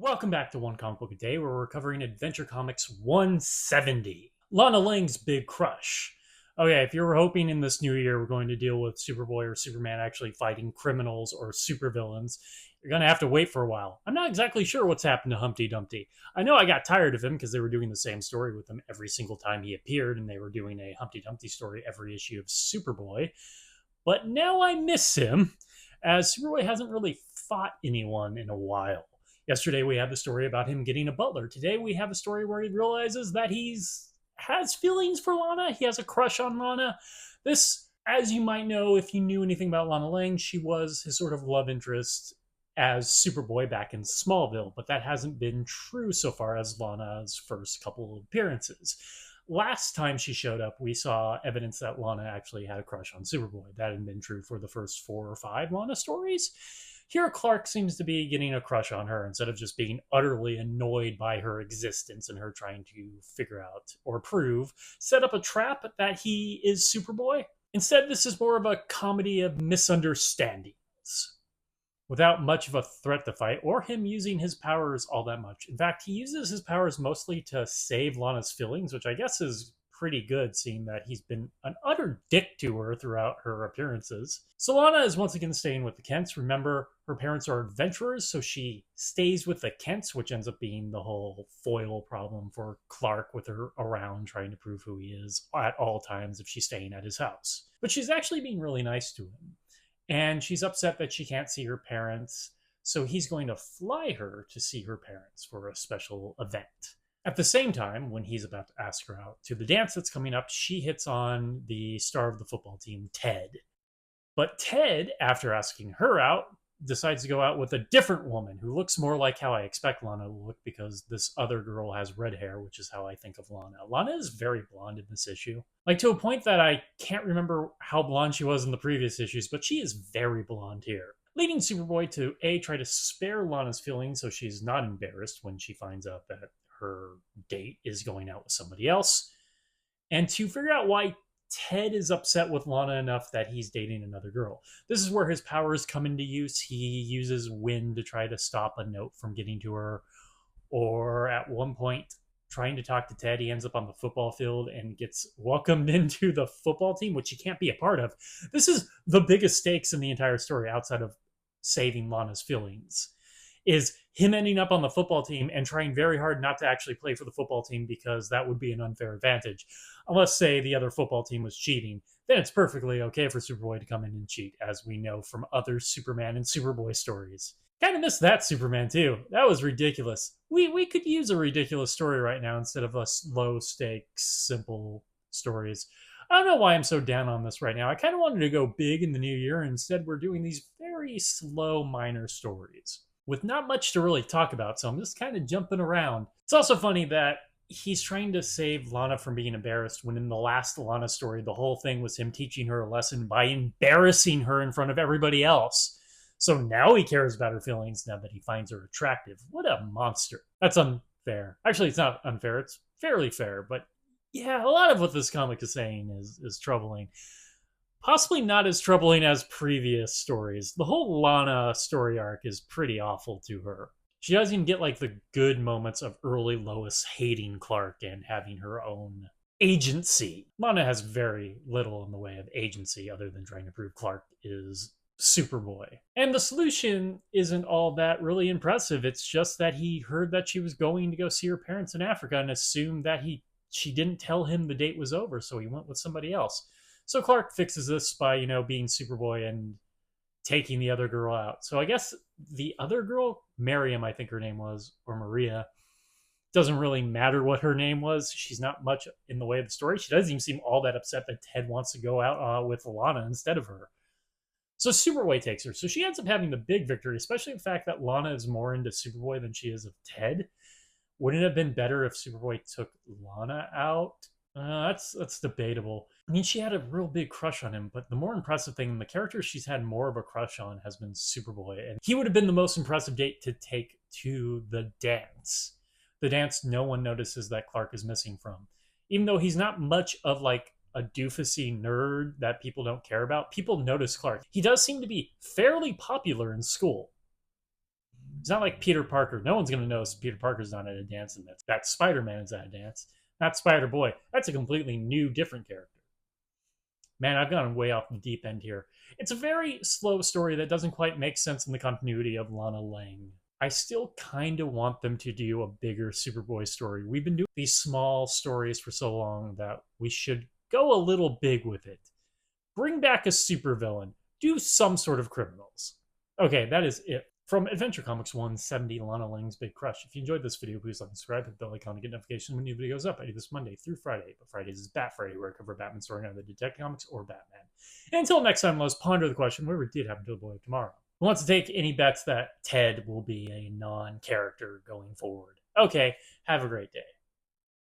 Welcome back to One Comic Book a Day, where we're covering Adventure Comics 170. Lana Lang's Big Crush. Okay, if you're hoping in this new year we're going to deal with Superboy or Superman actually fighting criminals or supervillains, you're going to have to wait for a while. I'm not exactly sure what's happened to Humpty Dumpty. I know I got tired of him because they were doing the same story with him every single time he appeared, and they were doing a Humpty Dumpty story every issue of Superboy. But now I miss him, as Superboy hasn't really fought anyone in a while. Yesterday we had the story about him getting a butler. Today we have a story where he realizes that he's has feelings for Lana. He has a crush on Lana. This, as you might know if you knew anything about Lana Lang, she was his sort of love interest as Superboy back in Smallville, but that hasn't been true so far as Lana's first couple of appearances. Last time she showed up, we saw evidence that Lana actually had a crush on Superboy. That had been true for the first 4 or 5 Lana stories. Here, Clark seems to be getting a crush on her instead of just being utterly annoyed by her existence and her trying to figure out or prove, set up a trap that he is Superboy. Instead, this is more of a comedy of misunderstandings without much of a threat to fight or him using his powers all that much. In fact, he uses his powers mostly to save Lana's feelings, which I guess is pretty good, seeing that he's been an utter dick to her throughout her appearances. So Lana is once again staying with the Kents. Remember, her parents are adventurers, so she stays with the Kents, which ends up being the whole foil problem for Clark with her around trying to prove who he is at all times if she's staying at his house. But she's actually being really nice to him. And she's upset that she can't see her parents, so he's going to fly her to see her parents for a special event. At the same time, when he's about to ask her out to the dance that's coming up, she hits on the star of the football team, Ted. But Ted, after asking her out, decides to go out with a different woman who looks more like how I expect Lana to look, because this other girl has red hair, which is how I think of Lana. Lana is very blonde in this issue. Like, to a point that I can't remember how blonde she was in the previous issues, but she is very blonde here. Leading Superboy to try to spare Lana's feelings so she's not embarrassed when she finds out that her date is going out with somebody else, and to figure out why Ted is upset with Lana enough that he's dating another girl. This is where his powers come into use. He uses wind to try to stop a note from getting to her, or at one point, trying to talk to Ted, he ends up on the football field and gets welcomed into the football team, which he can't be a part of. This is the biggest stakes in the entire story outside of saving Lana's feelings, is him ending up on the football team and trying very hard not to actually play for the football team because that would be an unfair advantage. Unless, say, the other football team was cheating, then it's perfectly okay for Superboy to come in and cheat, as we know from other Superman and Superboy stories. Kind of miss that Superman too. That was ridiculous. We could use a ridiculous story right now instead of us low stakes, simple stories. I don't know why I'm so down on this right now. I kind of wanted to go big in the new year, and instead we're doing these very slow minor stories with not much to really talk about, so I'm just kind of jumping around. It's also funny that he's trying to save Lana from being embarrassed when in the last Lana story, the whole thing was him teaching her a lesson by embarrassing her in front of everybody else. So now he cares about her feelings now that he finds her attractive. What a monster. That's unfair. Actually, it's not unfair. It's fairly fair, but yeah, a lot of what this comic is saying is troubling. Possibly not as troubling as previous stories. The whole Lana story arc is pretty awful to her. She doesn't even get like the good moments of early Lois hating Clark and having her own agency. Lana has very little in the way of agency other than trying to prove Clark is Superboy. And the solution isn't all that really impressive. It's just that he heard that she was going to go see her parents in Africa and assumed that she didn't tell him the date was over, so he went with somebody else. So Clark fixes this by, being Superboy and taking the other girl out. So I guess the other girl, Miriam, I think her name was, or Maria, doesn't really matter what her name was. She's not much in the way of the story. She doesn't even seem all that upset that Ted wants to go out with Lana instead of her. So Superboy takes her. So she ends up having the big victory, especially the fact that Lana is more into Superboy than she is of Ted. Wouldn't it have been better if Superboy took Lana out? That's debatable. I mean, she had a real big crush on him, but the more impressive thing, the character she's had more of a crush on has been Superboy, and he would have been the most impressive date to take to the dance. The dance no one notices that Clark is missing from. Even though he's not much of like a doofusy nerd that people don't care about, people notice Clark. He does seem to be fairly popular in school. It's not like Peter Parker. No one's going to notice Peter Parker's not at a dance, and that Spider-Man is at a dance. Not Spider-Boy. That's a completely new, different character. Man, I've gone way off the deep end here. It's a very slow story that doesn't quite make sense in the continuity of Lana Lang. I still kind of want them to do a bigger Superboy story. We've been doing these small stories for so long that we should go a little big with it. Bring back a supervillain. Do some sort of criminals. Okay, that is it. From Adventure Comics 170, Lana Lang's Big Crush. If you enjoyed this video, please like and subscribe, hit the bell icon to get notifications when new videos up. I do this Monday through Friday, but Fridays is Bat Friday, where I cover Batman story, either Detective Comics or Batman. And until next time, let's ponder the question, whatever did happen to the boy of tomorrow? Who wants to take any bets that Ted will be a non-character going forward? Okay, have a great day.